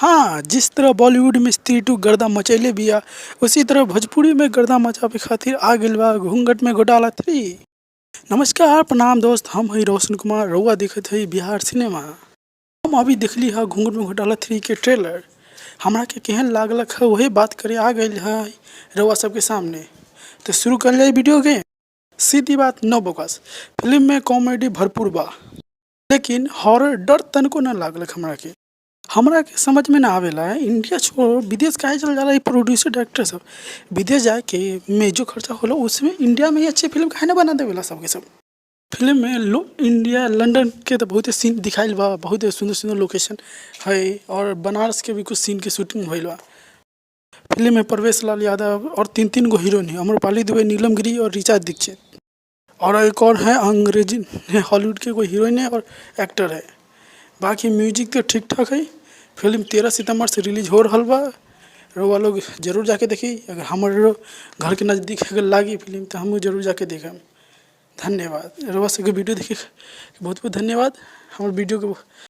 हाँ, जिस तरह बॉलीवुड में स्त्री टू गर्दा मचैले बिया, उसी तरह भोजपुरी में गर्दा मचावे खातिर आ गइल बा घूंघट में घोटाला 3। नमस्कार प्रणाम दोस्त, हम हई रोशन कुमार, रउआ देखत हई बिहार सिनेमा। हम अभी देखली है घूंघट में घोटाला 3 के ट्रेलर। हमरा के केहन लागलक है वही बात करे आ गइल है रउआ सबके सामने। तो शुरू कर ले वीडियो के। सीधी बात, नो बकवास। फिल्म में कॉमेडी भरपूर बा, लेकिन हॉरर डर तनको न लागलक हमरा के समझ में ना आवेला इंडिया छोड़ विदेश काहे चल जाला। प्रोड्यूसर डायरेक्टर सब विदेश जाए के में जो खर्चा होला उसमें इंडिया में ही अच्छी फिल्म काहे ना बना देवेला सबके सब। फिल्म में इंडिया लंदन के तो बहुत सीन दिखाइल बा, बहुत सुंदर सुंदर लोकेशन है और बनारस के भी कुछ सीन के शूटिंग भइल बा। फिल्म में प्रवेश लाल यादव और तीन गो हीरोइन है, अम्रपाली दुबे, नीलम गिरी और ऋचा दीक्षित। और एक और है अंग्रेजी हॉलीवुड के कोई हीरोइन है और एक्टर है। बाकी म्यूजिक तो ठीक ठाक है। फिल्म 13 सितंबर से रिलीज हो रहा बा। रउआ लोग जरूर जाके देखी। अगर हमारे घर के नज़दीक अगर लागी फिल्म तो हम जरूर जाके देखम। धन्यवाद। रउआ सबके वीडियो देखे बहुत बहुत धन्यवाद। हमारे वीडियो को